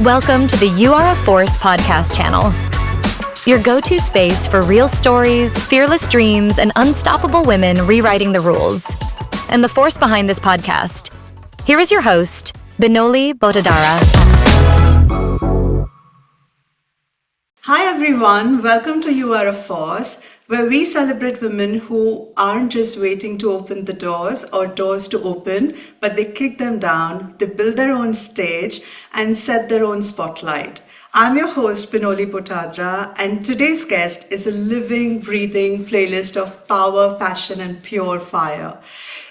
Welcome to the You Are a Force podcast channel, your go-to space for real stories, fearless dreams, and unstoppable women rewriting the rules. And the force behind this podcast. Here is your host, Binoli Botadara. Hi everyone, welcome to You Are a Force, where we celebrate women who aren't just waiting to open the doors or doors to open, but they kick them down, they build their own stage and set their own spotlight. I'm your host, Binoli Botadara, and today's guest is a living, breathing playlist of power, passion, and pure fire.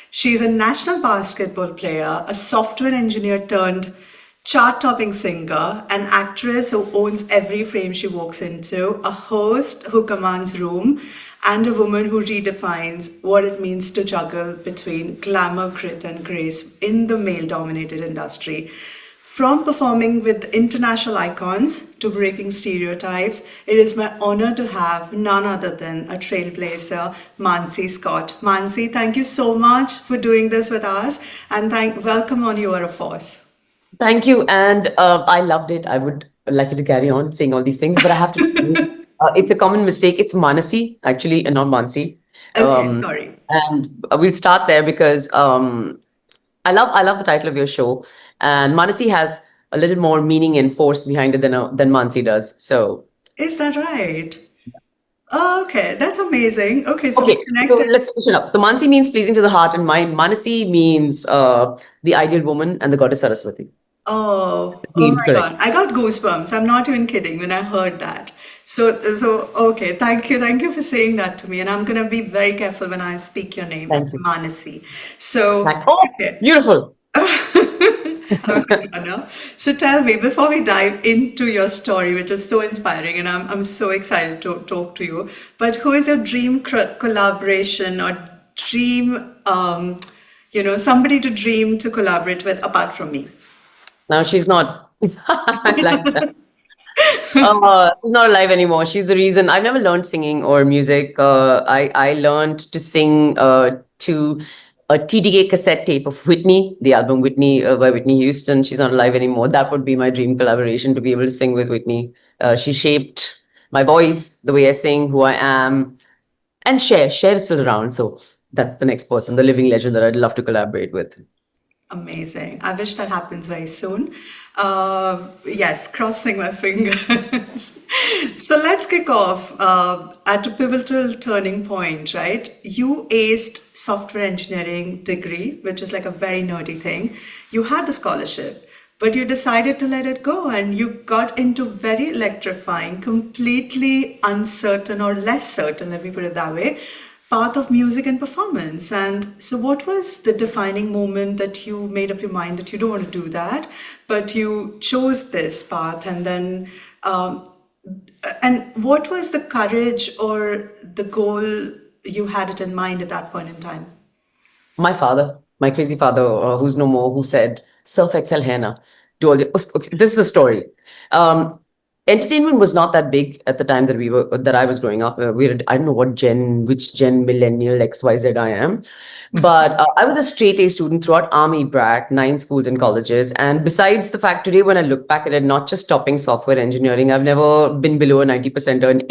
She's a national basketball player, a software engineer turned chart-topping singer, an actress who owns every frame she walks into, a host who commands room, and a woman who redefines what it means to juggle between glamour, grit, and grace in the male-dominated industry. From performing with international icons to breaking stereotypes, it is my honor to have none other than a trailblazer, Manasi Scott. Manasi, thank you so much for doing this with us, and welcome on You Are a Force. Thank you. And I loved it. I would like you to carry on saying all these things, but I have to. It's a common mistake. It's Manasi, actually, and not Mansi. Okay, sorry. And we'll start there because I love the title of your show, and Manasi has a little more meaning and force behind it than Mansi does. So is that right? Oh, okay, that's amazing. Okay, so let's finish it up. So Mansi means pleasing to the heart and mind. Manasi means the ideal woman and the goddess Saraswati. Oh my God. I got goosebumps. I'm not even kidding when I heard that. So okay, thank you for saying that to me. And I'm gonna be very careful when I speak your name. That's Manasi. So okay. Beautiful. So tell me, before we dive into your story, which is so inspiring, and I'm so excited to talk to you, but who is your dream collaboration or dream, somebody to dream to collaborate with apart from me? Now she's not like that. She's not alive anymore. She's the reason I've never learned singing or music. I learned to sing to a TDK cassette tape of Whitney, the album Whitney by Whitney Houston. She's not alive anymore. That would be my dream collaboration, to be able to sing with Whitney. She shaped my voice, the way I sing, who I am, and Cher. Cher is still around, so that's the next person, the living legend that I'd love to collaborate with. Amazing. I wish that happens very soon. Yes, crossing my fingers. So let's kick off at a pivotal turning point, right? You aced software engineering degree, which is like a very nerdy thing. You had the scholarship, but you decided to let it go and you got into very electrifying, completely uncertain or less certain, let me put it that way, path of music and performance. And so what was the defining moment that you made up your mind that you don't want to do that, but you chose this path? And then, and what was the courage or the goal you had it in mind at that point in time? My father, my crazy father, who's no more, who said, self-excel Hannah. Do all this is a story. Entertainment was not that big at the time that I was growing up. I don't know which gen, millennial, XYZ I am. But I was a straight A student throughout army brat, 9 schools and colleges. And besides the fact today, when I look back at it, not just topping software engineering, I've never been below a 90% in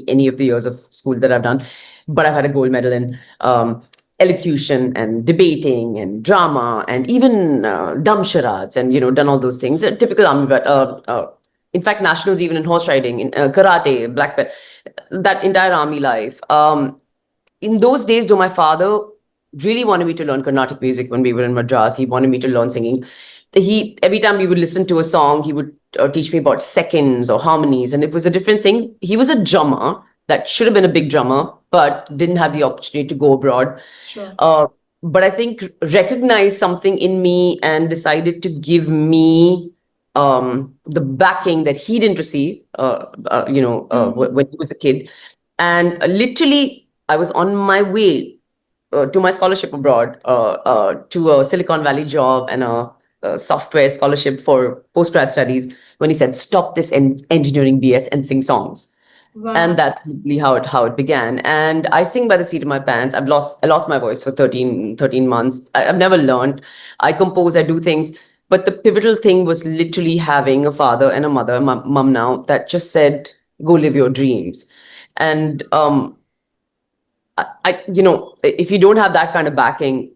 any of the years of school that I've done. But I've had a gold medal in elocution and debating and drama and even dumb charades and, done all those things. Typical army brat. In fact, nationals, even in horse riding, in karate, black belt, that entire army life. In those days, though, my father really wanted me to learn Carnatic music when we were in Madras. He wanted me to learn singing. Every time we would listen to a song, he would teach me about seconds or harmonies, and it was a different thing. He was a drummer that should have been a big drummer, but didn't have the opportunity to go abroad. Sure. But I think recognized something in me and decided to give me the backing that he didn't receive, when he was a kid. And literally, I was on my way to my scholarship abroad, to a Silicon Valley job and a software scholarship for postgrad studies, when he said, stop this engineering BS and sing songs. Wow. And that's really how it began. And I sing by the seat of my pants. I lost my voice for 13 months. I've never learned. I compose, I do things. But the pivotal thing was literally having a father and a mother, mom now, that just said, "Go live your dreams." And if you don't have that kind of backing,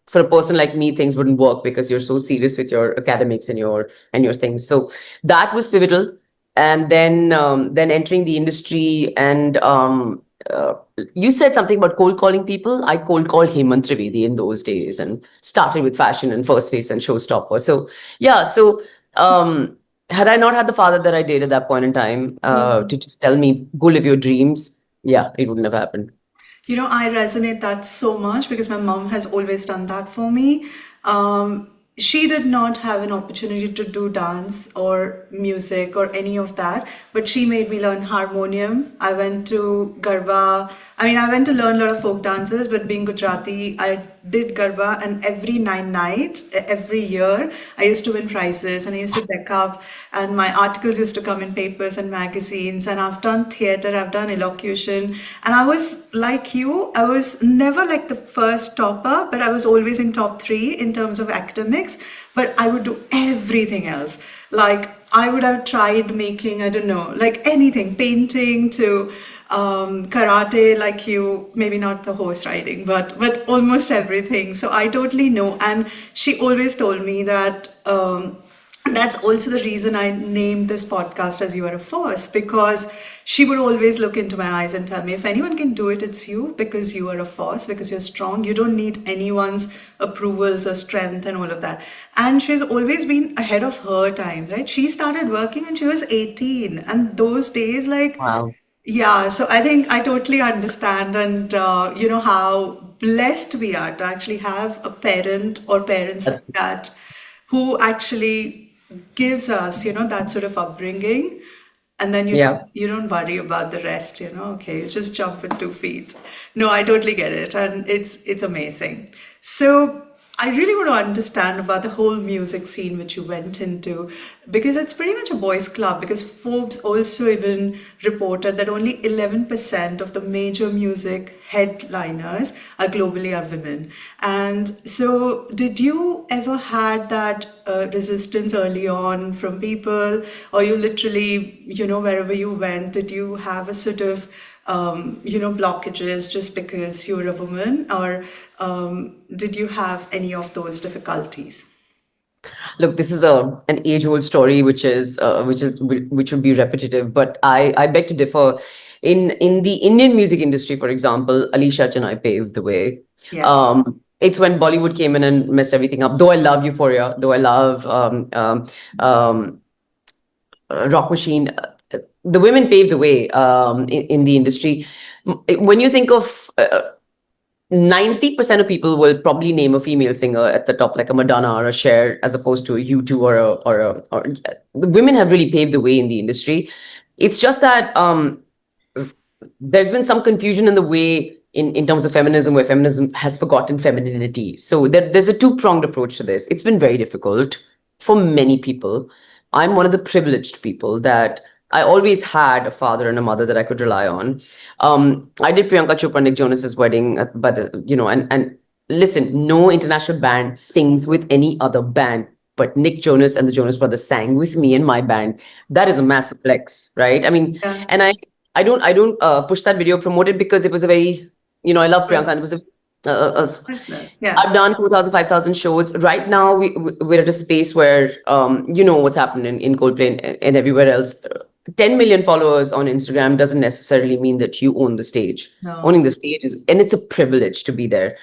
for a person like me, things wouldn't work because you're so serious with your academics and your things. So that was pivotal. And then entering the industry, and you said something about cold calling people. I cold called Hemant Trivedi in those days and started with fashion and First Face and Showstopper. So yeah, so had I not had the father that I did at that point in time to just tell me, go live your dreams, yeah, it wouldn't have happened. I resonate that so much because my mom has always done that for me. She did not have an opportunity to do dance or music or any of that, but she made me learn harmonium. I went to Garba. I mean, I went to learn a lot of folk dances, but being Gujarati, I did Garba, and every 9 nights, every year, I used to win prizes and I used to deck up, and my articles used to come in papers and magazines. And I've done theater, I've done elocution, and I was like you, I was never like the first topper, but I was always in top three in terms of academics. But I would do everything else. Like I would have tried making, I don't know, like anything, painting to karate, like you, maybe not the horse riding, but almost everything. So I totally know. And she always told me that that's also the reason I named this podcast as You Are a Force, because she would always look into my eyes and tell me, if anyone can do it, it's you, because you are a force, because you're strong. You don't need anyone's approvals or strength and all of that. And she's always been ahead of her times, right? She started working when she was 18. And those days, like, Wow. yeah, so I think I totally understand, and how blessed we are to actually have a parent or parents like that who actually gives us, that sort of upbringing, and then you Yeah. don't worry about the rest, okay, you just jump with 2 feet. No, I totally get it, and it's amazing. So I really want to understand about the whole music scene which you went into, because it's pretty much a boys' club. Because Forbes also even reported that only 11% of the major music headliners are globally are women. And so, did you ever had that resistance early on from people, or you literally, wherever you went, did you have a sort of blockages just because you're a woman, or did you have any of those difficulties? Look, this is an age-old story, which would be repetitive, but I beg to differ. In the Indian music industry, for example, Alisha Chennai paved the way. Yes. It's when Bollywood came in and messed everything up. Though I love Euphoria, though I love um, Rock Machine, the women paved the way in the industry. When you think of 90% of people will probably name a female singer at the top, like a Madonna or a Cher, as opposed to a U2 or the women have really paved the way in the industry. It's just that there's been some confusion in the way in terms of feminism, where feminism has forgotten femininity. So there's a two-pronged approach to this. It's been very difficult for many people. I'm one of the privileged people that I always had a father and a mother that I could rely on. I did Priyanka Chopra and Nick Jonas's wedding, and listen, no international band sings with any other band, but Nick Jonas and the Jonas Brothers sang with me and my band. That is a massive flex, right? I mean, Yeah. and I don't push that video, promote it, because it was a very, I love Priyanka, and it was Personal. Yeah. I've done 4,000, 5,000 shows. Right now, we're at a space where, what's happening in Coldplay and everywhere else. 10 million followers on Instagram doesn't necessarily mean that you own the stage. No. Owning the stage and it's a privilege to be there.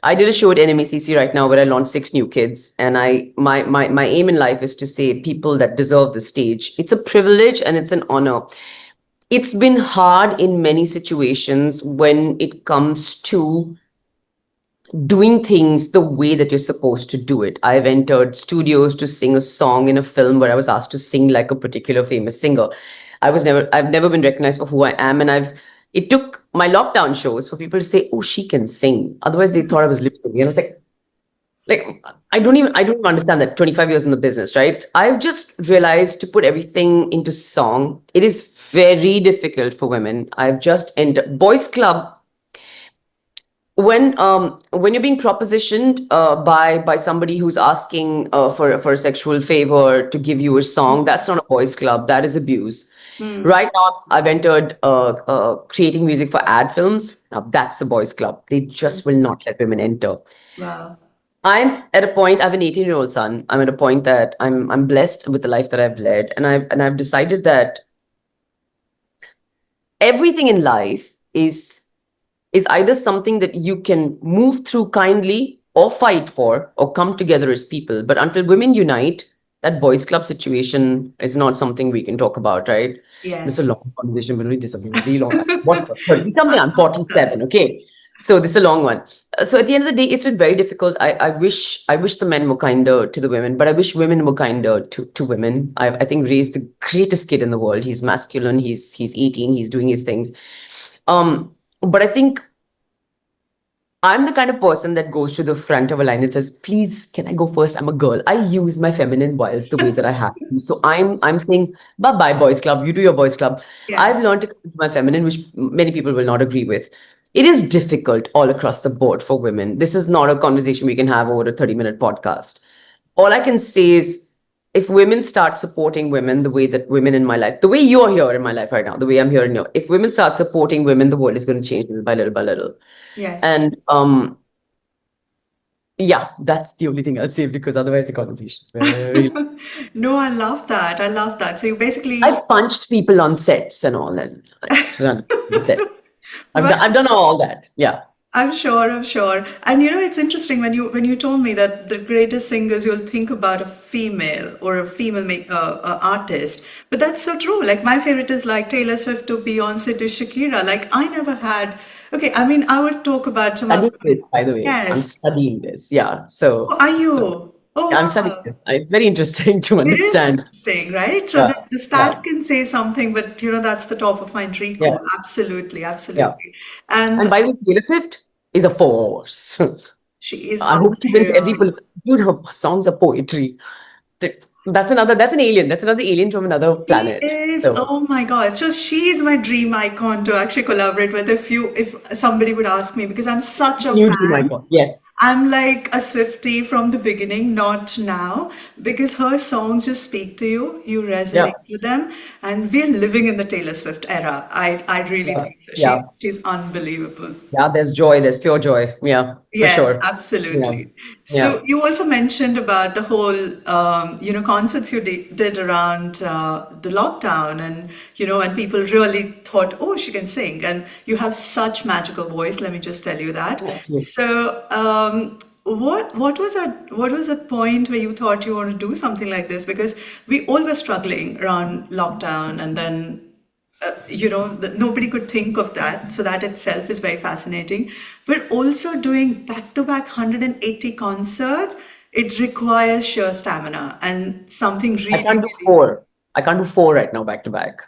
I did a show at NMACC right now where I launched 6 new kids, and my aim in life is to say people that deserve the stage. It's a privilege and it's an honor. It's been hard in many situations when it comes to doing things the way that you're supposed to do it. I've entered studios to sing a song in a film where I was asked to sing like a particular famous singer. I've never been recognized for who I am. And it took my lockdown shows for people to say, oh, she can sing. Otherwise they thought I was lip syncing. And I was like, I don't even understand that 25 years in the business, right? I've just realized to put everything into song. It is very difficult for women. I've just entered boys club. when you're being propositioned by somebody who's asking for a sexual favor to give you a song, that's not a boys club, that is abuse. Right now I've entered creating music for ad films. Now that's the boys club. They just will not let women enter. Wow. I'm at a point, I have an 18-year-old son. I'm at a point that I'm blessed with the life that I've led, and I've decided that everything in life is either something that you can move through kindly or fight for or come together as people. But until women unite, that boys club situation is not something we can talk about, right? This is a Yes. long conversation, but this is a really long. What 30 I something? I'm love that. 47. Okay. So this is a long one. So at the end of the day, it's been very difficult. I wish the men were kinder to the women, but I wish women were kinder to women. I think Ray's the greatest kid in the world. He's masculine. He's 18. He's doing his things. But I think I'm the kind of person that goes to the front of a line and says, "Please, can I go first? I'm a girl." I use my feminine voice the way that I have to. So I'm saying, "Bye bye, boys club. You do your boys club." I've Yes. learned to come to my feminine, which many people will not agree with. It is difficult all across the board for women. This is not a conversation we can have over a 30-minute podcast. All I can say is, if women start supporting women the way that women in my life, the way you're here in my life right now, the way I'm here in your, if women start supporting women, the world is going to change little by little by little. Yes. And yeah, that's the only thing I'll say, because otherwise the conversation is very. No, I love that. I love that. So you basically, I've punched people on sets and all, and run the set. well, I've done all that. Yeah. I'm sure, I'm sure. And you know, it's interesting when you told me that the greatest singers you'll think about a female or a female artist, but that's so true. Like my favorite is like Taylor Swift to Beyonce to Shakira. Like I never had. Okay, I mean, I would talk about some other. Studying this, by the way. I'm Yes. studying this. Yeah. Oh, are So you? Oh, yeah, I'm studying wow. this. It's very interesting to It is understand. interesting, right? So Yeah. the Yeah. stats can say something, but you know, that's the top of mind Yeah. recall. Absolutely, Yeah. absolutely. And And by the way, Taylor Swift is a force. she is I hope she wins every unreal. political. Dude, her songs are poetry. That's an alien. That's another alien from another She planet. is, So oh my God. So she is my dream icon to actually collaborate with if somebody would ask me, because I'm such a new dream fan. icon. Yes. I'm like a Swiftie from the beginning, not now, because her songs just speak to you. You Yeah. resonate with them, and we're living in the Taylor Swift era. I really Yeah. think so. Yeah. She's unbelievable. Yeah. There's joy. There's pure joy. Yeah, for Yes, sure. Yeah. absolutely. Yeah. So you also mentioned about the whole, you know, concerts you did around the lockdown, and you know, and people really thought, oh, she can sing, and you have such magical voice. Let me just tell you that. Thank you. So, what was that point where you thought you want to do something like this? Because we all were struggling around lockdown, and then you know, nobody could think of that. So that itself is very fascinating. We're also doing back-to-back 180 concerts. It requires sheer stamina and something I really, can't do really. four. I can't do four right now back to back.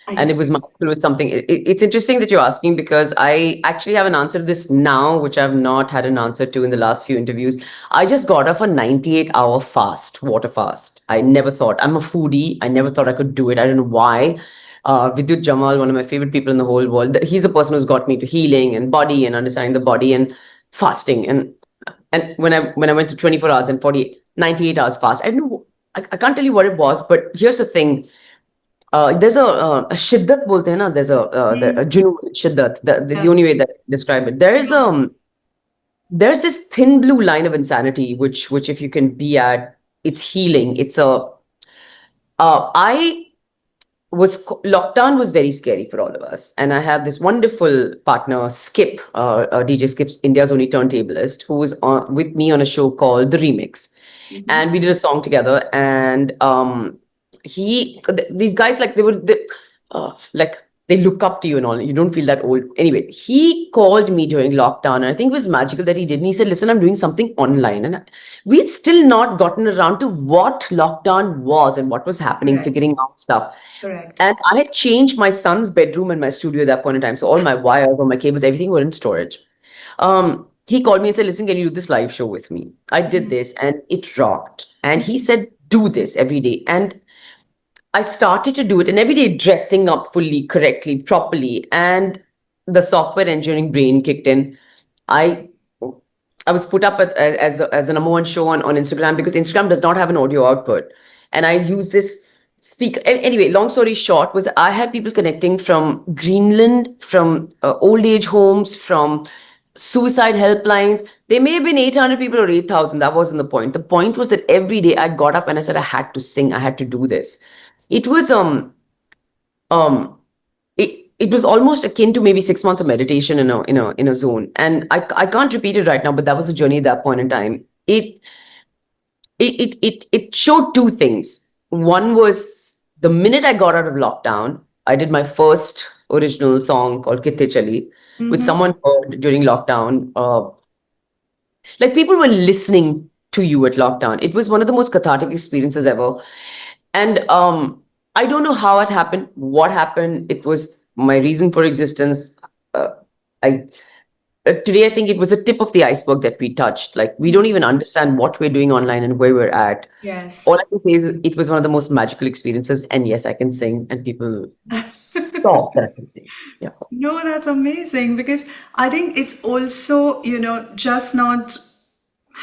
Are you And it was serious? mindful with something. It's interesting that you're asking, because I actually have an answer to this now, which I've not had an answer to in the last few interviews. I just got off a 98-hour fast, water fast. I never thought, I'm a foodie. I never thought I could do it. I don't know why. Vidyut Jamal, one of my favorite people in the whole world, he's a person who's got me to healing and body and understanding the body and fasting. And when I went to 24 hours and 98 hours fast, I don't know, I can't tell you what it was, but here's the thing. There's a shiddat bolte hain na. There's a junun shiddat. The Yeah. only way that I describe it. There's this thin blue line of insanity, which if you can be at, it's healing. I lockdown was very scary for all of us, and I have this wonderful partner, Skip, DJ Skip, India's only turntablist, who was with me on a show called The Remix, and we did a song together. And these guys, like, like, they look up to you and all. You don't feel that old. Anyway, he called me during lockdown, and I think it was magical that he did. And he said, "Listen, I'm doing something online," and we'd still not gotten around to what lockdown was and what was happening, Correct. figuring out stuff. Correct. And I had changed my son's bedroom and my studio at that point in time. So all my wires, all my cables, everything were in storage. He called me and said, "Listen, can you do this live show with me?" I did this and it rocked. And he said, "Do this every day." And I started to do it, and every day dressing up fully, correctly, properly. And the software engineering brain kicked in. I I was put up as a number one show on Instagram because Instagram does not have an audio output. And I use this speak. Anyway, long story short was I had people connecting from Greenland, from old age homes, from suicide helplines. There may have been 800 people or 8,000. That wasn't the point. The point was that every day I got up and I said I had to sing. I had to do this. It was um it was almost akin to maybe 6 months of meditation in a zone. And I can't repeat it right now, but that was a journey at that point in time. It showed two things. One was the minute I got out of lockdown, I did my first original song called Kitte Chali, with someone heard during lockdown. Like people were listening to you at lockdown. It was one of the most cathartic experiences ever. And I don't know how it happened, what happened. It was my reason for existence. Uh, I Today I think it was a tip of the iceberg that we touched. Like we don't even understand what we're doing online and where we're at. Yes. All I can say is it was one of the most magical experiences. And yes, I can sing, and people saw that I can sing. Yeah. No, that's amazing because I think it's also, just not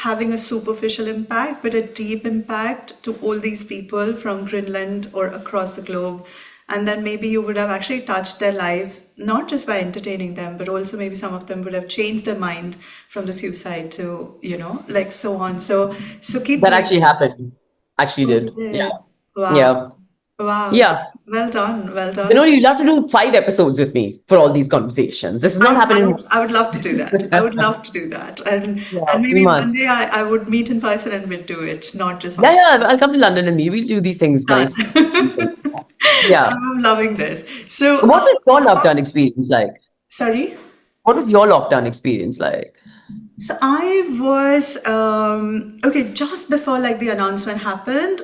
having a superficial impact, but a deep impact to all these people from Greenland or across the globe. And then maybe you would have actually touched their lives, not just by entertaining them, but also maybe some of them would have changed their mind from the suicide to, like so on. So keep That doing actually this. happened. Actually Oh, you did. Yeah. did. Wow. Yeah. Wow. So Yeah. well done. Well You know, done. you'll have to do 5 episodes with me for all these conversations. This is not happening. I would love to do that. I would love to do that. And Yeah, we maybe one must. day I would meet in person and we'll do it, not just Yeah, on. yeah. I'll come to London and we'll do these things Done. nice. Yeah. I'm loving this. So, What was your lockdown experience like? sorry. What was your lockdown experience like? So I was okay just before like the announcement happened.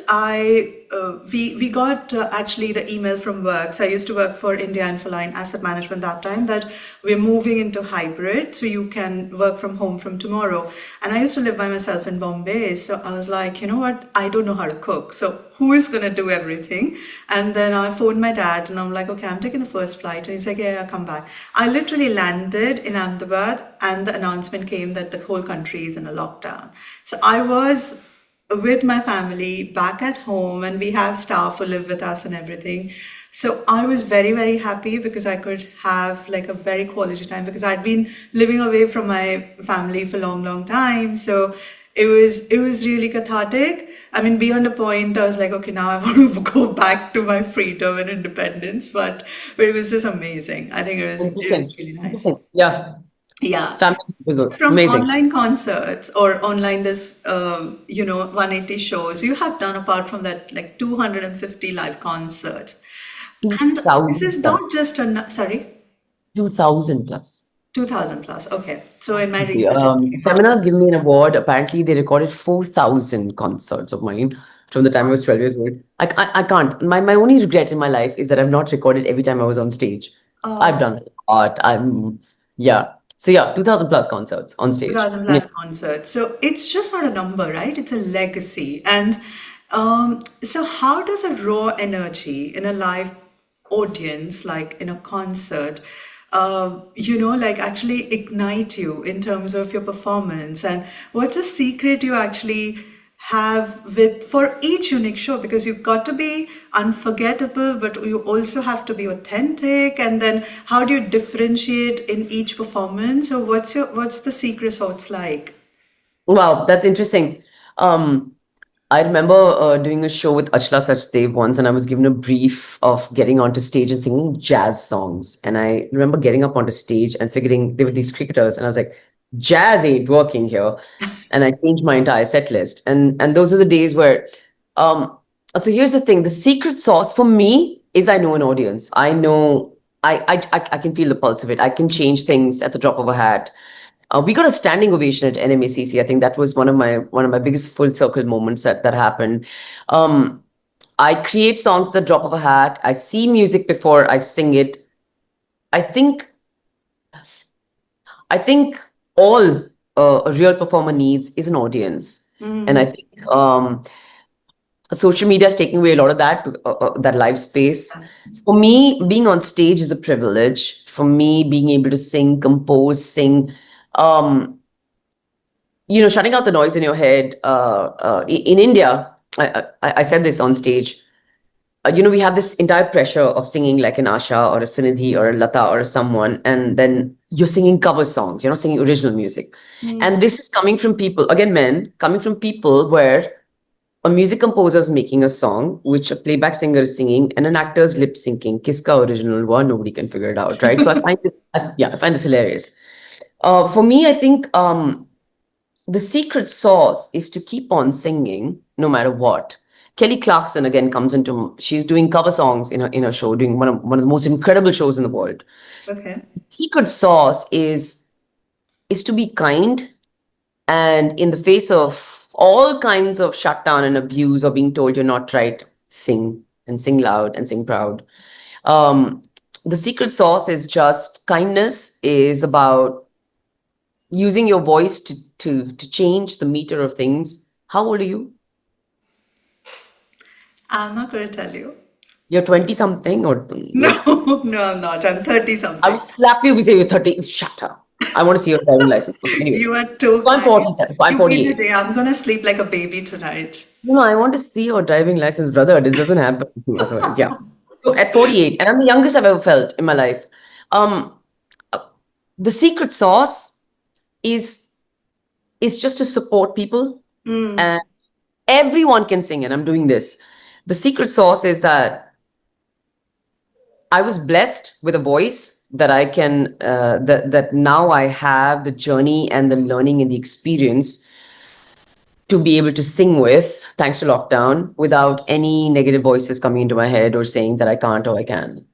We got actually the email from work. So I used to work for India Infoline Asset Management that time that we're moving into hybrid, so you can work from home from tomorrow. And I used to live by myself in Bombay, so I was like, you know what? I don't know how to cook, so who is gonna do everything? And then I phoned my dad and I'm like, okay, I'm taking the first flight. And he's like, yeah, come back. I literally landed in Ahmedabad and the announcement came that the whole country is in a lockdown. So I was with my family back at home and we have staff who live with us and everything. So I was very, very happy because I could have like a very quality time because I'd been living away from my family for a long, long time. So it was really cathartic. I mean, beyond a point, I was like, okay, now I want to go back to my freedom and independence. But it was just amazing. I think it was Interesting. really nice. Interesting. Yeah. Yeah. Family So episode. from Amazing. online concerts or online this 180 shows, you have done apart from that like 250 live concerts. And this 2000 is plus. not just sorry, 2000 plus. 2000 plus. Okay. So in my The, research, it came out. Seminars give me an award. Apparently, they recorded 4,000 concerts of mine from the time I was 12 years old. I can't. My only regret in my life is that I've not recorded every time I was on stage. I've Oh, done a lot. Yeah. So, yeah, 2000 plus concerts on stage. 2000 Yeah. plus concerts. So it's just not a number, right? It's a legacy. And so, how does a raw energy in a live audience, like in a concert, like actually ignite you in terms of your performance? And what's the secret you actually have with for each unique show? Because you've got to be unforgettable, but you also have to be authentic. And then, how do you differentiate in each performance? Or what's the secret sauce like? Wow, that's interesting. Um, I remember doing a show with Achla Sachdev once, and I was given a brief of getting onto stage and singing jazz songs. And I remember getting up onto stage and figuring they were these cricketers, and I was like, "Jazz ain't working here," and I changed my entire set list. And those are the days where, um, so here's the thing: the secret sauce for me is I know an audience. I know I can feel the pulse of it. I can change things at the drop of a hat. We got a standing ovation at NMACC. I think that was one of my biggest full circle moments that happened. Um, I create songs at the drop of a hat. I see music before I sing it. I think I think all a real performer needs is an audience, and I think social media is taking away a lot of that live space. For me, being on stage is a privilege. For me, being able to sing, compose, sing. Um, shutting out the noise in your head. In India, I said this on stage. We have this entire pressure of singing like an Asha or a Sunidhi or a Lata or someone, and then you're singing cover songs, you're not singing original music. And this is coming from people, again, men, coming from people where a music composer is making a song, which a playback singer is singing, and an actor is lip syncing. Kiska original one, nobody can figure it out, right? So I find this hilarious. For me, I think the secret sauce is to keep on singing no matter what. Kelly Clarkson again comes into. She's doing cover songs in her show, doing one of the most incredible shows in the world. Okay. Secret sauce is to be kind, and in the face of all kinds of shutdown and abuse or being told you're not right, sing and sing loud and sing proud. Um, the secret sauce is just kindness. Is about using your voice to change the meter of things. How old are you? I'm not going to tell you. You're 20 something or like No, no, I'm not. I'm 30 I something. would slap you if you say you're 30. Shut up. I want to see your driving license. Okay, anyway. You are too So I'm kind. 47. So I'm You win a 48. day. I'm going to sleep like a baby tonight. No, I want to see your driving license, brother. This doesn't happen otherwise. Yeah. So at 48, and I'm the youngest I've ever felt in my life. Um, uh, the secret sauce is is just to support people, and everyone can sing, and I'm doing this. The secret sauce is that I was blessed with a voice that I can that now I have the journey and the learning and the experience to be able to sing with, thanks to lockdown, without any negative voices coming into my head or saying that I can't or I can.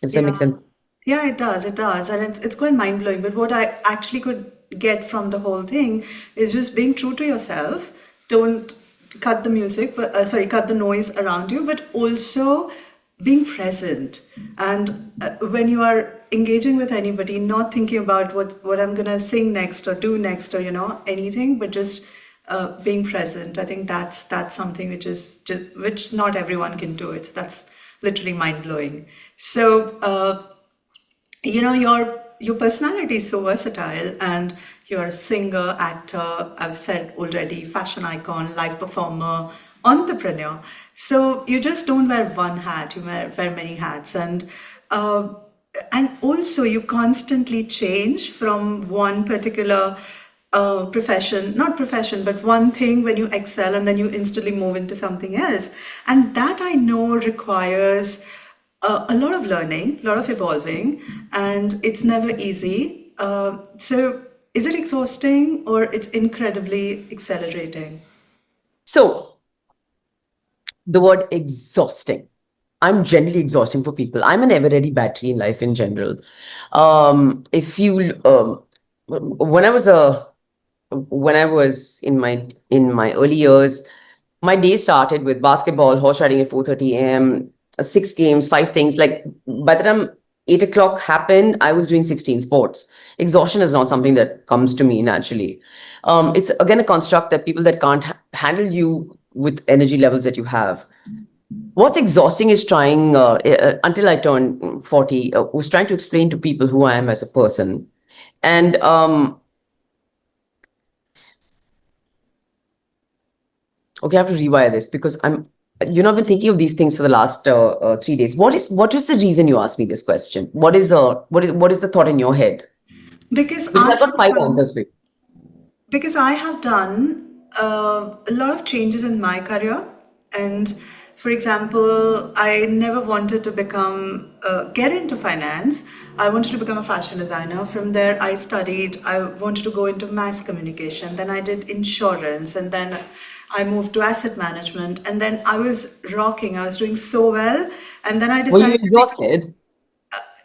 Does that Yeah. make sense? Yeah, it does. It does. And it's quite mind blowing. But what I actually could get from the whole thing is just being true to yourself. Don't cut the music, but cut the noise around you, but also being present. And when you are engaging with anybody, not thinking about what I'm gonna sing next or do next or anything, but just being present. I think that's something which is just which not everyone can do it. That's literally mind blowing. So. Your personality is so versatile, and you're a singer, actor, I've said already, fashion icon, live performer, entrepreneur. So you just don't wear one hat, you wear many hats. And also you constantly change from one particular not profession, but one thing when you excel, and then you instantly move into something else. And that I know requires a lot of learning, a lot of evolving, and it's never easy. So, is it exhausting or it's incredibly accelerating? So the word exhausting. I'm generally exhausting for people. I'm an ever-ready battery in life in general. If you when I was a when I was in my early years, my day started with basketball, horse riding at 4:30 a.m., six games, five things. Like by the time 8 o'clock happened, I was doing 16 sports. Exhaustion is not something that comes to me naturally. It's again a construct that people that can't handle you with energy levels that you have. What's exhausting is trying, until I turned 40, was trying to explain to people who I am as a person. And okay, I have to rewire this because I've been thinking of these things for the last 3 days. What is the reason you asked me this question? What is the thought in your head? Because Because I've got five answers for you. I have done a lot of changes in my career. And for example, I never wanted to get into finance. I wanted to become a fashion designer. From there, I wanted to go into mass communication. Then I did insurance. And then I moved to asset management. And then I was rocking. I was doing so well. And then I Were you decided to take, exhausted?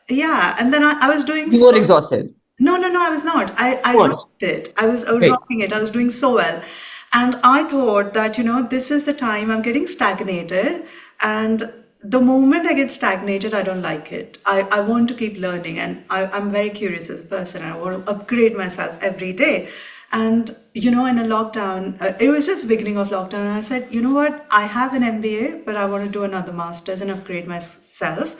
yeah. And then I was doing You were so exhausted. no, no, no, I was not. I Go on. rocked it. I was Great. rocking it. I was doing so well. And I thought that, this is the time I'm getting stagnated. And the moment I get stagnated, I don't like it. I want to keep learning. And I'm very curious as a person. I want to upgrade myself every day. And, in a lockdown, it was just the beginning of lockdown. And I said, you know what? I have an MBA, but I want to do another master's and upgrade myself.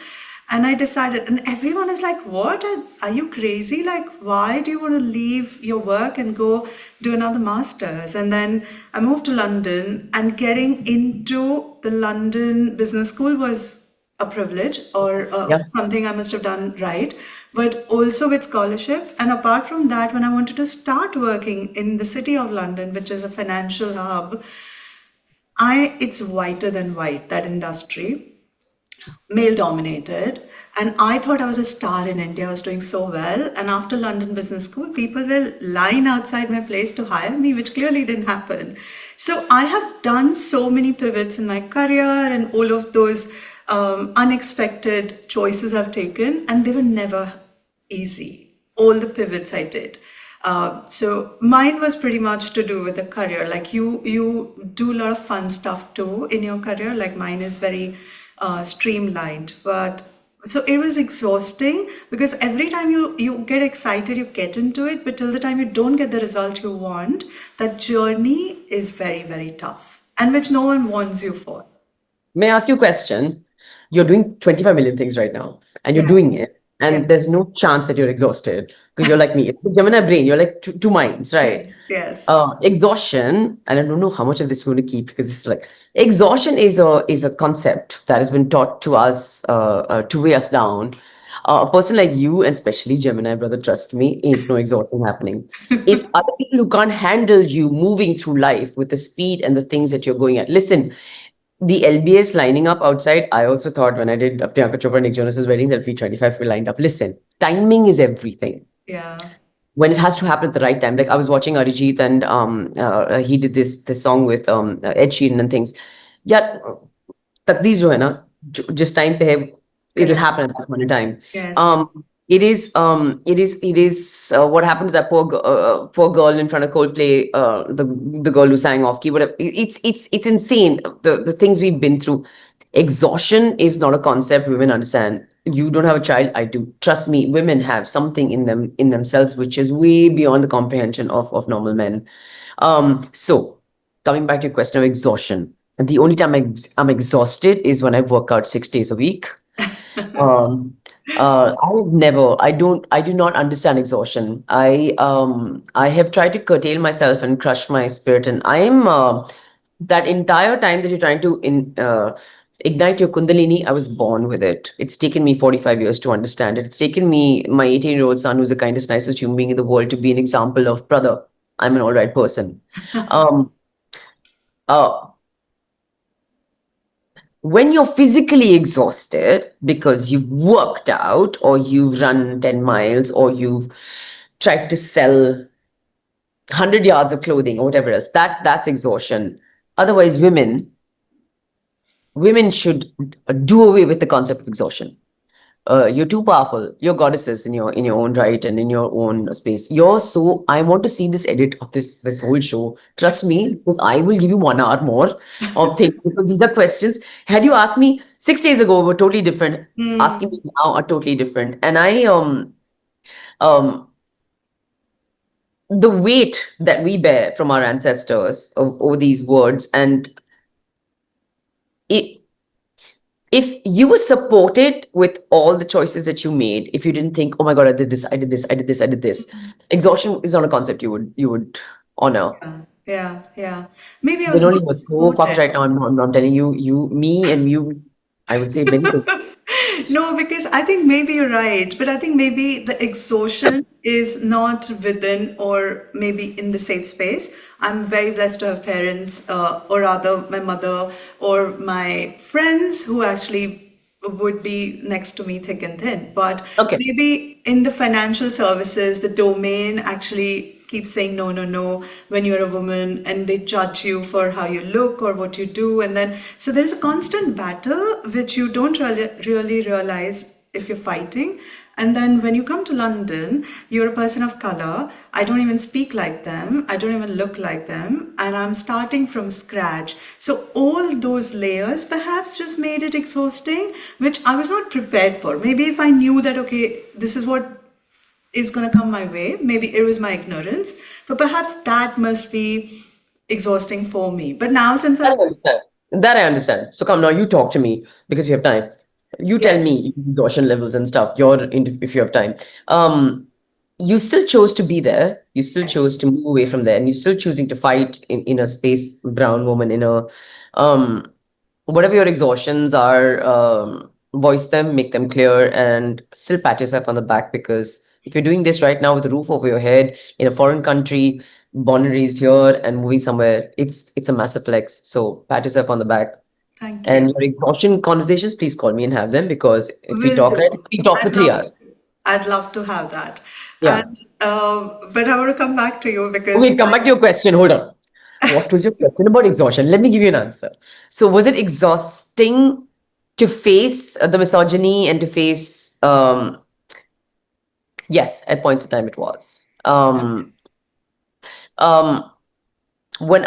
And I decided, and everyone is like, what? Are you crazy? Like, why do you want to leave your work and go do another master's? And then I moved to London, and getting into the London Business School was a privilege, or Yeah. something I must have done right, but also with scholarship. And apart from that, when I wanted to start working in the city of London, which is a financial hub, it's whiter than white, that industry, male dominated. And I thought I was a star in India. I was doing so well. And after London Business School, people will line outside my place to hire me, which clearly didn't happen. So I have done so many pivots in my career, and all of those unexpected choices I've taken, and they were never easy. All the pivots I did. So mine was pretty much to do with the career. Like you do a lot of fun stuff too in your career. Like mine is very streamlined, but so it was exhausting because every time you get excited, you get into it, but till the time you don't get the result you want, that journey is very, very tough, and which no one wants you for. May I ask you a question? You're doing 25 million things right now, and you're Yes. doing it, Yeah. and there's no chance that you're exhausted because you're like me. It's the Gemini brain. You're like two minds, right? Yes. Yes. Exhaustion, and I don't know how much of this we're going to keep because it's like exhaustion is a concept that has been taught to us to weigh us down. A person like you, and especially Gemini, brother, trust me, ain't no exhaustion happening. It's other people who can't handle you moving through life with the speed and the things that you're going at. Listen, the LBS lining up outside, I also thought when I did Priyanka Chopra and Nick Jonas's wedding, there'll be 25 people lined up. Listen, timing is everything. Yeah. When it has to happen at the right time. Like I was watching Arijit, and he did this song with Ed Sheeran and things. Yeah, तकदीर जो है ना, जिस time पे है, it'll Correct. happen at that point in time. Yes. It is what happened to that poor girl in front of Coldplay, the girl who sang off key, whatever. It's insane, the things we've been through. Exhaustion is not a concept women understand. You don't have a child, I do. Trust me, women have something in themselves which is way beyond the comprehension of normal men. So coming back to your question of exhaustion, the only time I'm exhausted is when I work out 6 days a week. Um, I do not understand exhaustion. I have tried to curtail myself and crush my spirit, and I am that entire time that you're trying to ignite your Kundalini. I was born with it. It's taken me 45 years to understand it. It's taken me, my 18-year-old son, who's the kindest, nicest human being in the world, to be an example of, brother, I'm an all right person. Um, uh, when you're physically exhausted because you've worked out or you've run 10 miles or you've tried to sell 100 yards of clothing or whatever else, that's exhaustion. Otherwise, women should do away with the concept of exhaustion. You're too powerful. You're goddesses in your own right and in your own space. I want to see this edit of this whole show. Trust me, because I will give you 1 hour more of things because these are questions. Had you asked me 6 days ago, were totally different. Asking me now are totally different. And um the weight that we bear from our ancestors over these words, and it, if you were supported with all the choices that you made, if you didn't think, oh my God, I did this, I did this, I did this, I did this, exhaustion is not a concept you would honor. Yeah. Yeah. Maybe I was Binoli not was so fucked supported. right now. I'm telling you, me and you, I would say many things. No, because I think maybe you're right, but I think maybe the exhaustion is not within or maybe in the safe space. I'm very blessed to have parents, or rather my mother or my friends who actually would be next to me thick and thin. But Okay. maybe in the financial services, the domain actually keeps saying no, no, no when you're a woman, and they judge you for how you look or what you do. And then, so there's a constant battle which you don't really realize if you're fighting. And then when you come to London, you're a person of color. I don't even speak like them. I don't even look like them. And I'm starting from scratch. So all those layers perhaps just made it exhausting, which I was not prepared for. Maybe if I knew that, okay, this is what is going to come my way, maybe it was my ignorance, but perhaps that must be exhausting for me. But now, since That I've I understand. That I understand. So come now, you talk to me because we have time. You tell Yes. me exhaustion levels and stuff. If you have time. You still chose to be there. You still Yes. chose to move away from there, and you're still choosing to fight in a space, brown woman, in a um whatever your exhaustions are, voice them, make them clear, and still pat yourself on the back, because if you're doing this right now with a roof over your head in a foreign country, born and raised here, and moving somewhere, it's a massive flex. So pat yourself on the back. Thank And you. your exhaustion conversations, please call me and have them, because if we Will talk, right, do. we talk for I'd three love hours. to. I'd love to have that. Yeah. And but I want to come back to you because Wait, come back to your question. Hold on. What was your question about exhaustion? Let me give you an answer. So, was it exhausting to face the misogyny and to face? Yes, at points in time it was. Um, when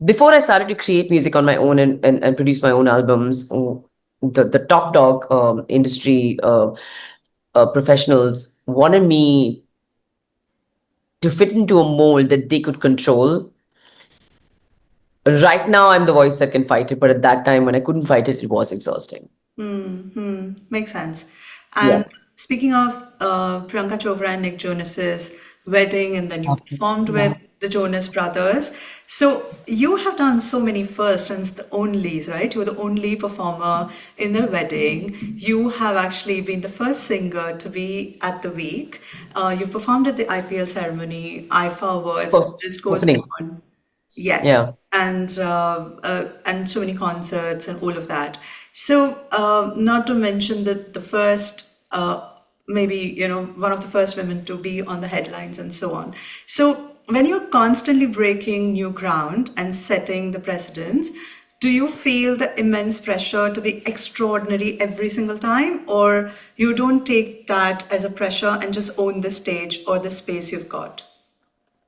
Before I started to create music on my own, and produce my own albums, the top dog industry professionals wanted me to fit into a mold that they could control. Right now, I'm the voice that can fight it, but at that time when I couldn't fight it, it was exhausting. makes sense. Yeah. And speaking of Priyanka Chopra and Nick Jonas's wedding, and then you performed with the Jonas Brothers. So you have done so many firsts and the onlys, right? You were the only performer in the wedding. You have actually been the first singer to be at the week. You performed at the IPL ceremony, IFA Awards. The First list goes opening. beyond. Yes, Yeah. and so many concerts and all of that. So, not to mention that the first, maybe one of the first women to be on the headlines and so on. So, when you're constantly breaking new ground and setting the precedents, do you feel the immense pressure to be extraordinary every single time, or you don't take that as a pressure and just own the stage or the space you've got?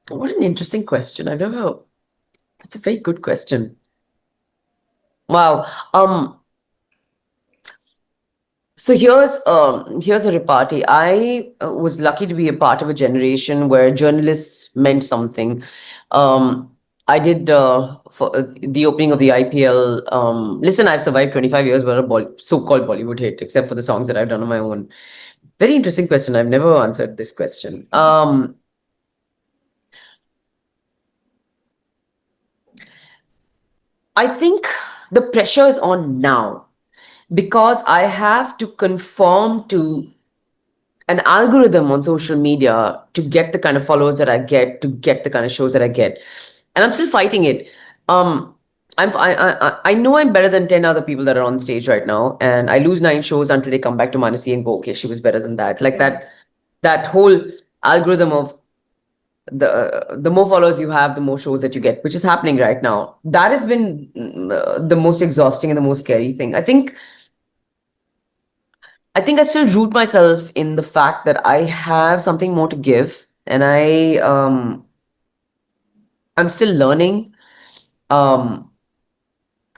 What an interesting question. I've never. That's a very good question. Wow. So here's a repartee. I was lucky to be a part of a generation where journalists meant something. I did for the opening of the IPL. Listen, I've survived 25 years without a so-called Bollywood hit, except for the songs that I've done on my own. Very interesting question. I've never answered this question. I think the pressure is on now, because I have to conform to an algorithm on social media to get the kind of followers that I get, to get the kind of shows that I get, and I'm still fighting it. Um, I know I'm better than 10 other people that are on stage right now, and I lose 9 shows until they come back to Manasi and go, okay, she was better than that. Like Yeah. that whole algorithm of the more followers you have, the more shows that you get, which is happening right now. That has been the most exhausting and the most scary thing. I think I still root myself in the fact that I have something more to give, and I'm still learning. Um,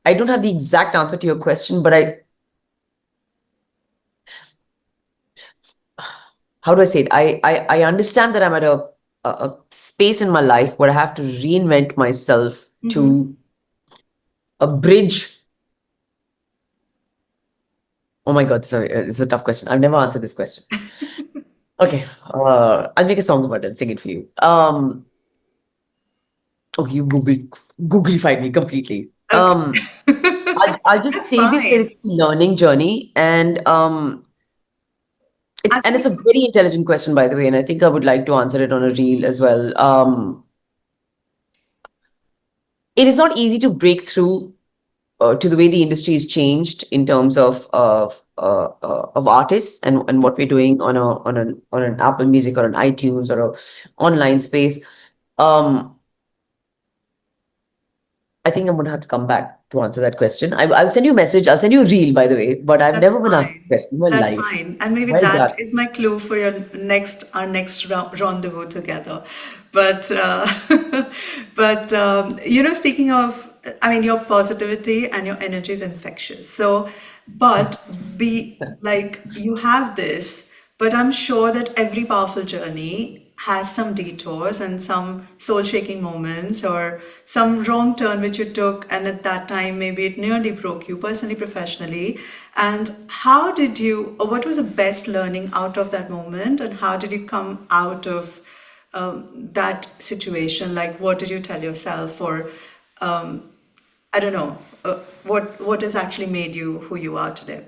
I don't have the exact answer to your question, but how do I say it? I understand that I'm at a space in my life where I have to reinvent myself to a bridge. Oh my God, sorry, it's a tough question. I've never answered this question. Okay, I'll make a song about it and sing it for you. Okay, you Googleified me completely. Okay. I'll just That's say this, that fine. it's a learning journey, and I it's think, a very intelligent question, by the way, and I think I would like to answer it on a reel as well. It is not easy to break through to the way the industry has changed in terms of artists, and what we're doing on an Apple Music or an iTunes or a online space. Um, I think I'm gonna have to come back to answer that question. I'll send you a message. I'll send you a reel, by the way. But I've that's never been asked fine. a question in my That's life. fine. And maybe Well that done. is my clue for our next rendezvous together. But, but speaking of, I mean, your positivity and your energy is infectious. So, but be like, you have this, but I'm sure that every powerful journey has some detours and some soul shaking moments or some wrong turn which you took, and at that time maybe it nearly broke you personally, professionally. And how did you, or what was the best learning out of that moment, and how did you come out of that situation? Like, what did you tell yourself, or I don't know, what has actually made you who you are today?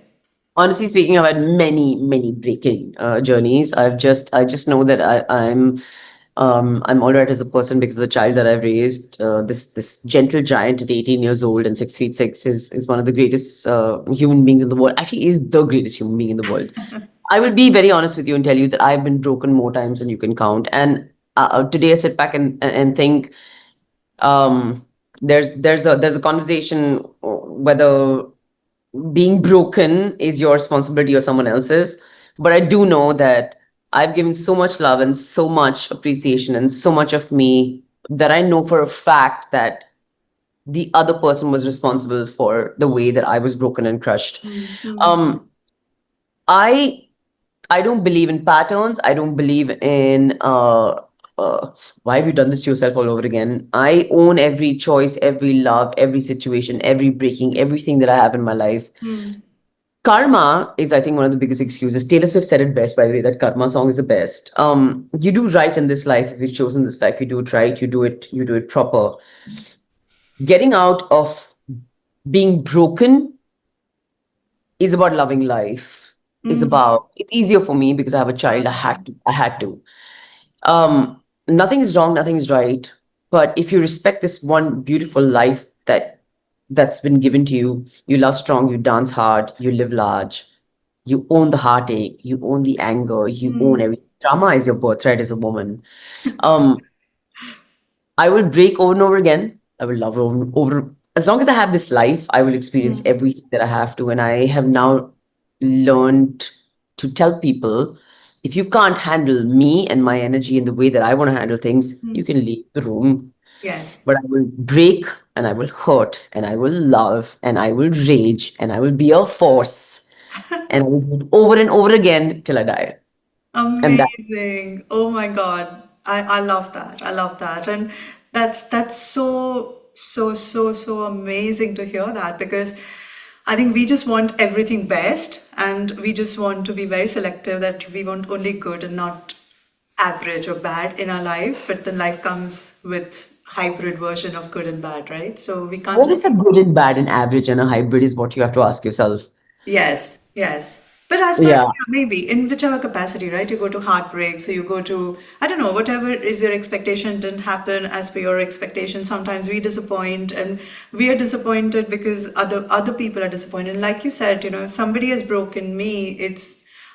Honestly speaking, I've had many breaking journeys. I just know that I'm all right as a person because the child that I've raised, this gentle giant at 18 years old and 6 feet 6, is one of the greatest human beings in the world. Actually, is the greatest human being in the world. I will be very honest with you and tell you that I've been broken more times than you can count. And today I sit back and think, um, there's a conversation whether being broken is your responsibility or someone else's. But I do know that I've given so much love and so much appreciation and so much of me that I know for a fact that the other person was responsible for the way that I was broken and crushed. Um, I I don't believe in patterns. I don't believe in why have you done this to yourself all over again? I own every choice, every love, every situation, every breaking, everything that I have in my life. Karma is, I think, one of the biggest excuses. Taylor Swift said it best, by the way, that karma song is the best. You do right in this life. If you've chosen this life, you do it right. You do it proper. Getting out of being broken is about loving life. Is about, it's easier for me because I have a child. I had to. Nothing is wrong, nothing is right. But if you respect this one beautiful life that's been given to you, you love strong, you dance hard, you live large, you own the heartache, you own the anger, you own everything. Drama is your birthright as a woman. Um, I will break over and over again. I will love over. As long as I have this life, I will experience everything that I have to. And I have now learned to tell people, if you can't handle me and my energy in the way that I want to handle things, you can leave the room. Yes. But I will break and I will hurt and I will love and I will rage and I will be a force and I will do it over and over again till I die. And that Amazing. Oh my God. I love that. I love that. And that's so amazing to hear that, because I think we just want everything best, and we just want to be very selective that we want only good and not average or bad in our life. But then life comes with hybrid version of good and bad, right? So we can't what just is a good and bad and average and a hybrid is what you have to ask yourself. yes, yes. But as per, Yeah. yeah, maybe in whichever capacity, right? You go to heartbreak, so you go to, I don't know, whatever is your expectation didn't happen as per your expectation. Sometimes we disappoint, and we are disappointed because other people are disappointed. And like you said, if somebody has broken me, it's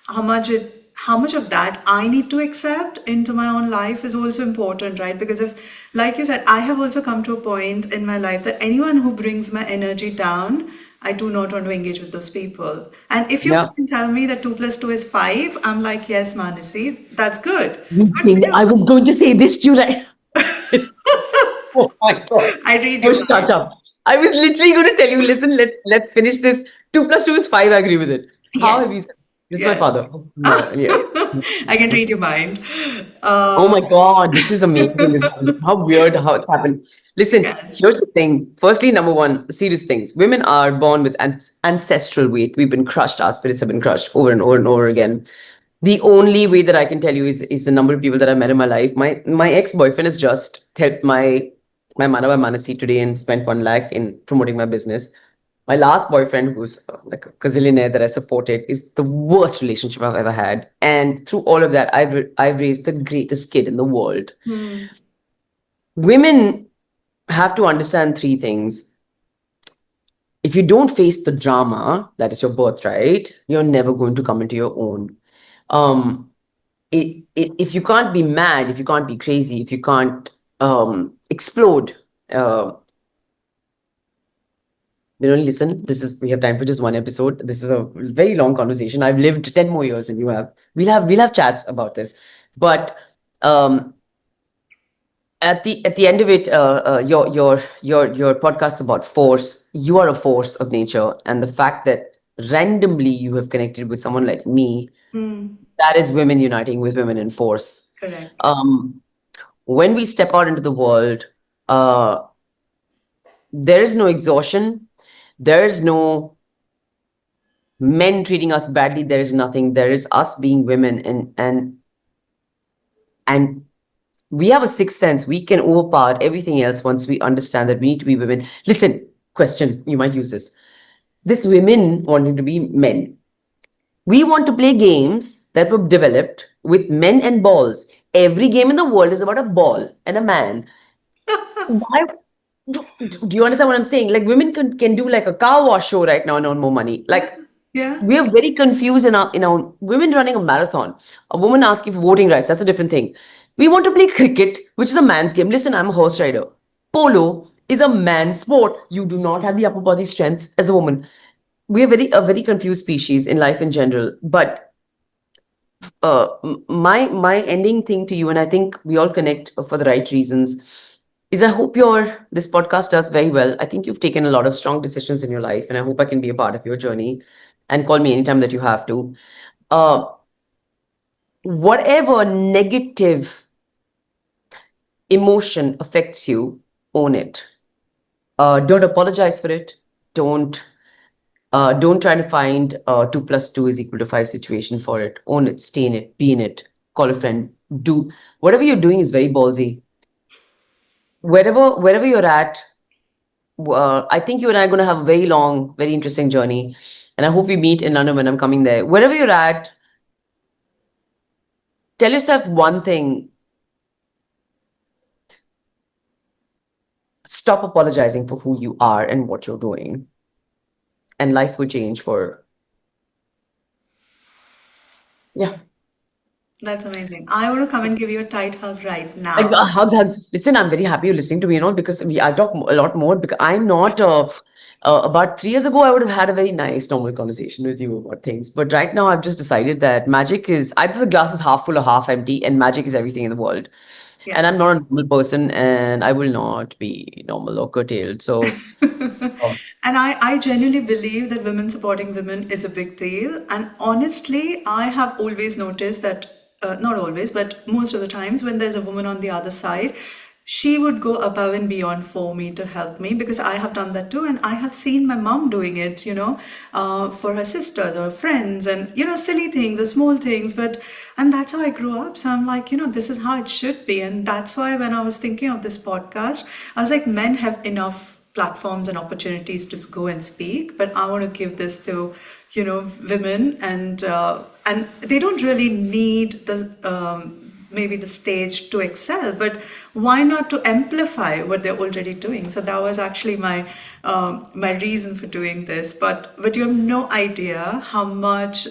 how much of that I need to accept into my own life is also important, right? Because if, like you said, I have also come to a point in my life that anyone who brings my energy down, I do not want to engage with those people. And if you Yeah. can tell me that 2 + 2 is 5, I'm like, yes, Manasi, that's good. You Good for think you. I was going to say this to you, right? Oh my God. I read Oh, your shut mind. up. I was literally going to tell you, listen, let's finish this. 2 + 2 is 5. I agree with it. How have Yes, you said? This is my yes. father. Oh, no, yeah. I can read your mind. Oh Uh, my God, this is amazing. How weird how it happened. Listen, yes. here's the thing. Firstly, number one, serious things. Women are born with ancestral weight. We've been crushed. Our spirits have been crushed over and over and over again. The only way that I can tell you is the number of people that I've met in my life. My ex-boyfriend has just helped my Manava Manasi today and spent 1 lakh in promoting my business. My last boyfriend, who's like a gazillionaire that I supported, is the worst relationship I've ever had. And through all of that, I've raised the greatest kid in the world. Women have to understand three things. If you don't face the drama, that is your birthright, you're never going to come into your own. Um, if you can't be mad, if you can't be crazy, if you can't explode, uh, listen, we have time for just one episode. This is a very long conversation. I've lived 10 more years and you have. We'll have chats about this. But um, at the end of it, your podcast is about force. You are a force of nature, and the fact that randomly you have connected with someone like me, that is women uniting with women in force. Correct. Um, when we step out into the world, uh, there is no exhaustion. There is no men treating us badly. There is nothing. There is us being women, and we have a sixth sense. We can overpower everything else once we understand that we need to be women. Listen, question. You might use this. This women wanting to be men. We want to play games that were developed with men and balls. Every game in the world is about a ball and a man. Why? Do you understand what I'm saying? Like women can do like a car wash show right now and earn more money. Yeah. Like Yeah. we are very confused in our women running a marathon. A woman asking for voting rights. That's a different thing. We want to play cricket, which is a man's game. Listen, I'm a horse rider. Polo is a man's sport. You do not have the upper body strength as a woman. We are very confused species in life in general. But my ending thing to you, and I think we all connect for the right reasons, is I hope your this podcast does very well. I think you've taken a lot of strong decisions in your life, and I hope I can be a part of your journey. And call me anytime that you have to. Uh, whatever negative emotion affects you, own it. Don't apologize for it. Don't don't try to find 2 plus 2 is equal to 5 situation for it. Own it, stay in it, be in it, call a friend, do whatever you're doing is very ballsy. Wherever you're at, I think you and I are going to have a very long, very interesting journey. And I hope we meet in London when I'm coming there. Wherever you're at, tell yourself one thing. Stop apologizing for who you are and what you're doing. And life will change for, yeah. That's amazing. I want to come and give you a tight hug right Like now. hugs. Listen, I'm very happy you're listening to me, because I talk a lot more because I'm not. About 3 years ago, I would have had a very nice, normal conversation with you about things. But right now, I've just decided that magic is either the glass is half full or half empty, and magic is everything in the world. And Yes. I'm not a normal person, and I will not be normal or curtailed. So, um, And I genuinely believe that women supporting women is a big deal. And honestly, I have always noticed that, not always, but most of the times when there's a woman on the other side, she would go above and beyond for me to help me because I have done that too. And I have seen my mom doing it, for her sisters or friends and, silly things or small things. And that's how I grew up. So I'm like, this is how it should be. And that's why when I was thinking of this podcast, I was like, men have enough platforms and opportunities to go and speak, but I want to give this to women, and they don't really need the maybe the stage to excel, but why not to amplify what they're already doing? So that was actually my reason for doing this. But you have no idea how much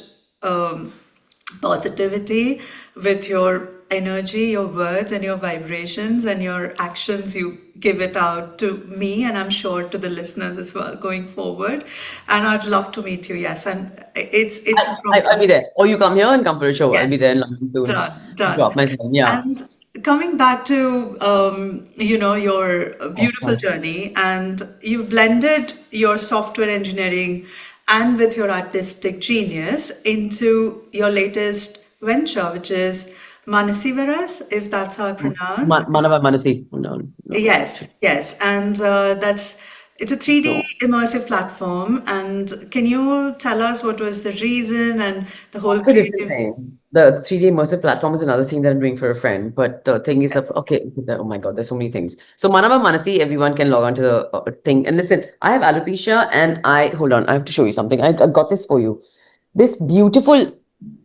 positivity with your energy, your words, and your vibrations and your actions you give it out to me, and I'm sure to the listeners as well going forward. And I'd love to meet you. Yes, and it's from I'll be there. Or you come here and come for a show. I'll be yes, there in London soon. done, done. Drop my son. Yeah. And coming back to your beautiful Awesome. journey, and you've blended your software engineering and with your artistic genius into your latest venture, which is Manasi, if that's how I pronounce. Manava, Manasi. No, no, Yes, actually. yes, and it's a 3D So. immersive platform. And can you tell us what was the reason and the whole That's a different creative? thing. The 3D immersive platform is another thing that I'm doing for a friend. But the thing is, okay, oh my God, there's so many things. So Manava Manasi, everyone can log on to the thing. And listen, I have alopecia and hold on, I have to show you something. I got this for you. This beautiful,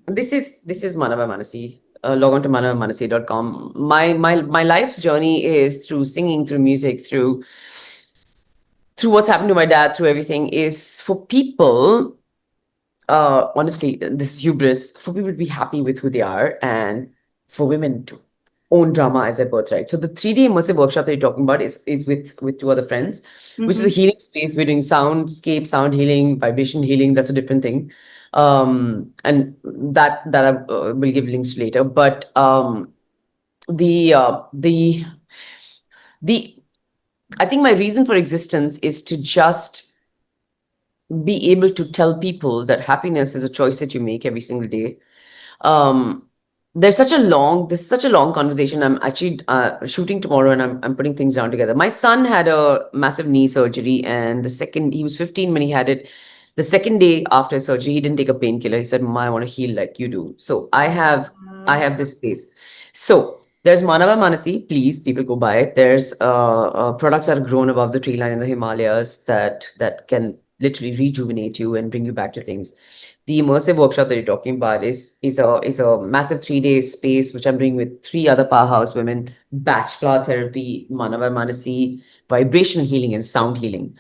this is Manava Manasi. Log on to manavamanasi.com. My life's journey is through singing, through music, through what's happened to my dad, through everything, is for people, honestly, this is hubris, for people to be happy with who they are and for women to own drama as their birthright. So the 3D immersive workshop that you're talking about is with two other friends, which is a healing space. We're doing soundscape, sound healing, vibration healing. That's a different thing. And that I will give links later. But the I think my reason for existence is to just be able to tell people that happiness is a choice that you make every single day. Um, this is such a long conversation. I'm actually shooting tomorrow, and I'm putting things down together. My son had a massive knee surgery, and he was 15 when he had it. The second day after surgery, he didn't take a painkiller. He said, "Mama, I want to heal like you do." So I have this space. So there's Manava Manasi. Please, people go buy it. There's products that are grown above the tree line in the Himalayas that can literally rejuvenate you and bring you back to things. The immersive workshop that you're talking about is a massive 3 day space which I'm doing with three other powerhouse women: batch flower therapy, Manava Manasi, vibration healing, and sound healing.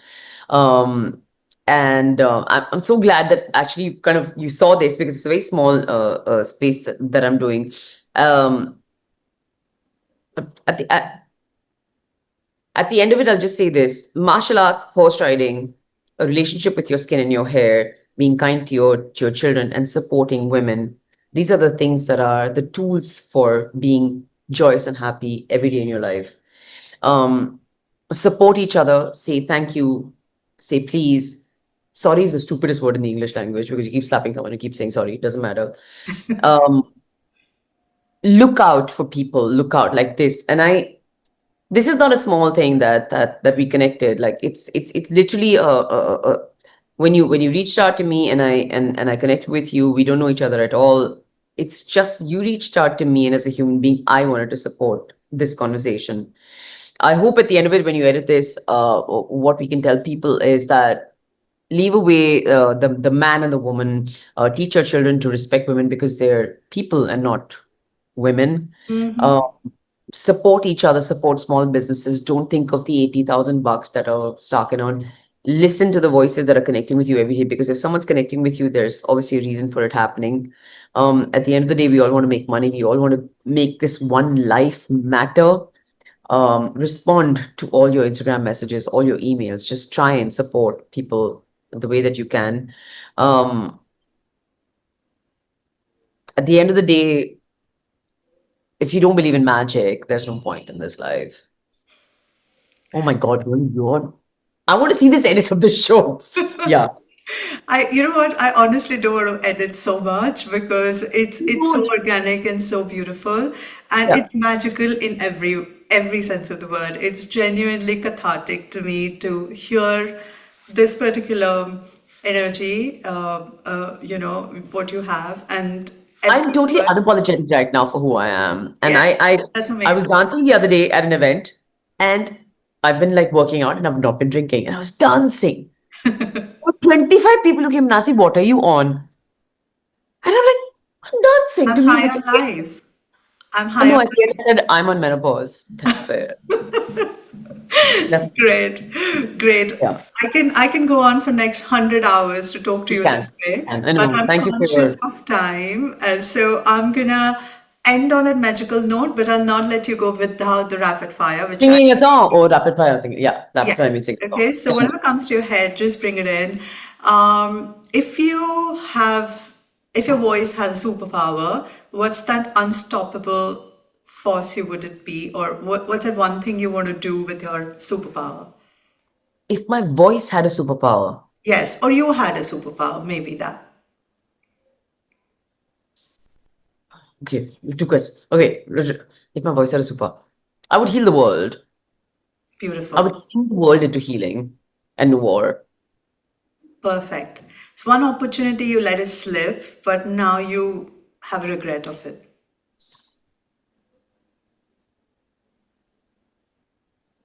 Um, and I'm so glad that actually you saw this, because it's a very small space that I'm doing. Um, at the at the end of it, I'll just say this: martial arts, horse riding, a relationship with your skin and your hair, being kind to your children, and supporting women. These are the things that are the tools for being joyous and happy every day in your life. Um, Support each other, say thank you, say please. Sorry is the stupidest word in the English language, because you keep slapping someone and keep saying sorry. It doesn't matter. Um, Look out for people, look out like this. And this is not a small thing that we connected. Like it's literally when you reached out to me, and I connected with you. We don't know each other at all. It's just you reached out to me, and as a human being, I wanted to support this conversation. I hope at the end of it, when you edit this, what we can tell people is that leave away the man and the woman. Teach your children to respect women because they're people and not women. Uh, Support each other, support small businesses. Don't think of the 80,000 bucks that are stocking on. Listen to the voices that are connecting with you every day, because if someone's connecting with you, there's obviously a reason for it happening. At the end of the day, we all want to make money. We all want to make this one life matter. Respond to all your Instagram messages, all your emails. Just try and support people the way that you can. Um, at the end of the day, if you don't believe in magic, there's no point in this life. Oh my God, you're I want to see this edit of the show. Yeah. You know what? I honestly don't want to edit so much because it's so Don't. organic and so beautiful, and Yeah. it's magical in every sense of the word. It's genuinely cathartic to me to hear this particular energy, what you have, and I'm every totally word. unapologetic right now for who I am. And Yes, I that's I was amazing. dancing the other day at an event, and I've been like working out, and I've not been drinking, and I was dancing. 25 people who came, Nasi, what are you on? And I'm like, I'm dancing I'm to high music. on life. I'm Oh, high no, on at the end I life. said I'm on menopause. That's it. That's Great, great. yeah. I can go on for next 100 hours to talk to You you can. this way, And I but know. I'm Thank you for conscious your of time, so I'm gonna end on a magical note, but I'll not let you go without the rapid fire, which I singing a song or rapid fire singing. Yeah, rapid fire yes. means sing a song. Okay, so Yeah. whatever comes to your head, just bring it in. If your voice has a superpower, what's that unstoppable force you would it be, or what's that one thing you want to do with your superpower? If my voice had a superpower, Yes, or you had a superpower, maybe that. okay, two questions. Okay, if my voice had a super, I would heal the world. I would Beautiful. sing the world into healing and war. Perfect. It's one opportunity you let it slip, but now you have a regret of it.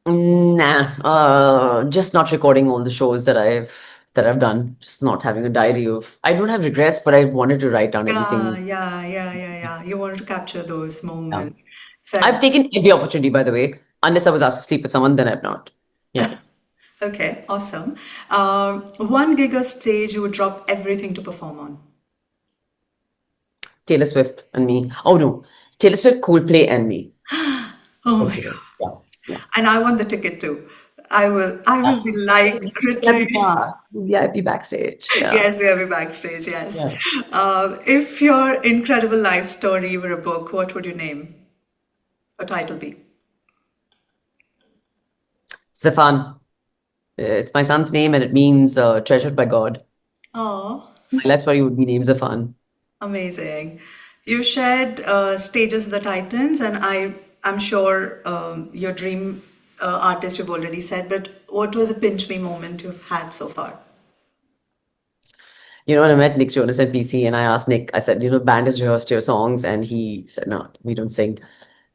Nah, just not recording all the shows that I've done. Just not having a diary of. I don't have regrets, but I wanted to write down Yeah, everything. yeah, yeah, yeah, yeah. You wanted to capture those Yeah. moments. Fair. I've taken every opportunity, by the way. Unless I was asked to sleep with someone, then I've not. Yeah. Okay, awesome. One giga stage you would drop everything to perform on. Taylor Swift and me. Oh no, Taylor Swift, Coldplay, and me. Oh my Okay. God. Yeah. Yeah. And I want the ticket too. I will be like literally. VIP pass, VIP backstage. Yeah. Yes, we have a backstage, yes. Yeah. If your incredible life story were a book, what would you name or title be? Zafan. It's my son's name, and it means treasured by God. Oh, My life story would be named Zafan. amazing. You shared stages of the Titans, and I'm sure your dream artist you've already said, but what was a pinch me moment you've had so far? When I met Nick Jonas at BC and I asked Nick, I said, band has rehearsed your songs. And he said, no, we don't sing.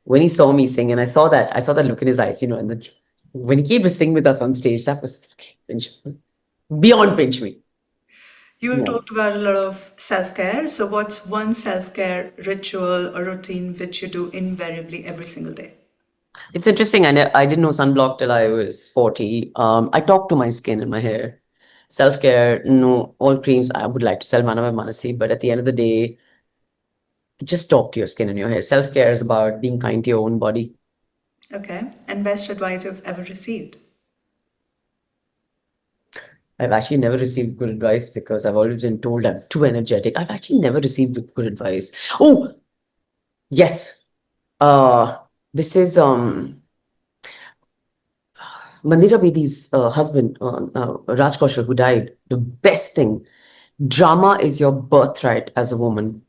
When he saw me sing and I saw that look in his eyes, and when he came to sing with us on stage, that was pinch, beyond pinch me. You have Yeah. talked about a lot of self-care. So what's one self-care ritual or routine which you do invariably every single day? It's interesting. I didn't know sunblock till I was 40. I talk to my skin and my hair. Self-care, no, all creams. I would like to sell Manava and Manasi, but at the end of the day, just talk to your skin and your hair. Self-care is about being kind to your own body. Okay. And best advice you've ever received? I've actually never received good advice because I've always been told I'm too energetic. I've actually never received good advice. Oh, yes. This is Mandira Bedi's husband, Raj Kaushal, who died. The best thing, drama is your birthright as a woman.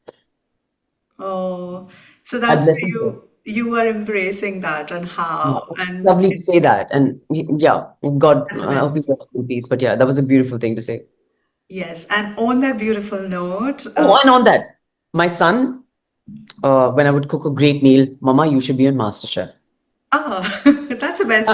Oh, so I've that's listened to it. you are embracing that and Yeah, how, it's and lovely to say it's that. And yeah, God, that's I hope amazing. he's rest in peace. But yeah, that was a beautiful thing to say. Yes, and on that beautiful note, Oh, and on that, my son, when I would cook a great meal, Mama, you should be on MasterChef. ah, that's the best.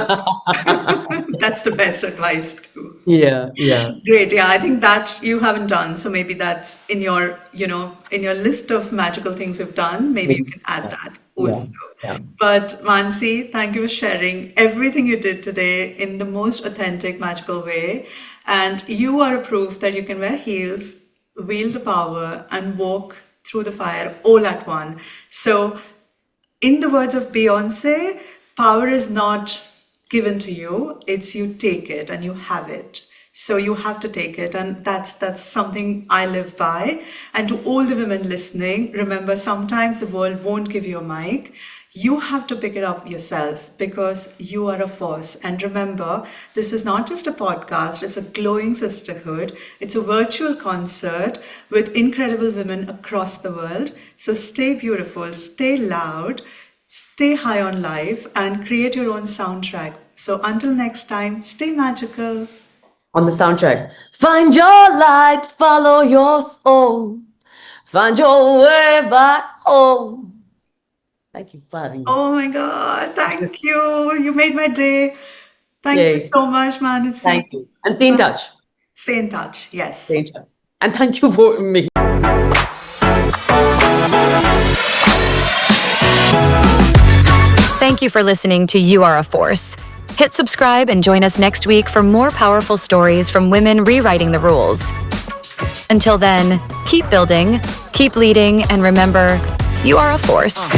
That's the best advice too. Yeah, yeah. Great. Yeah, I think that you haven't done. So maybe that's in your, in your list of magical things you've done. Maybe you Maybe. can add Yeah, that yeah, also. yeah. But Mansi, thank you for sharing everything you did today in the most authentic, magical way. And you are a proof that you can wear heels, wield the power, and walk through the fire all at once. So in the words of Beyonce, power is not given to you, it's you take it and you have it. So you have to take it, and that's something I live by. And to all the women listening, remember sometimes the world won't give you a mic. You have to pick it up yourself because you are a force. And remember, this is not just a podcast, it's a glowing sisterhood. It's a virtual concert with incredible women across the world. So stay beautiful, stay loud, stay high on life, and create your own soundtrack. So until next time, stay magical. On the soundtrack, find your light, follow your soul, find your way back home. Thank you, Fabi. Oh my God, thank you. You made my day. Thank you Yay. so much, Manasi. Thank you. And stay in touch. Stay in touch. Stay Yes. in touch. And thank you for me. Thank you for listening to You Are a Force. Hit subscribe and join us next week for more powerful stories from women rewriting the rules. Until then, keep building, keep leading, and remember, you are a force.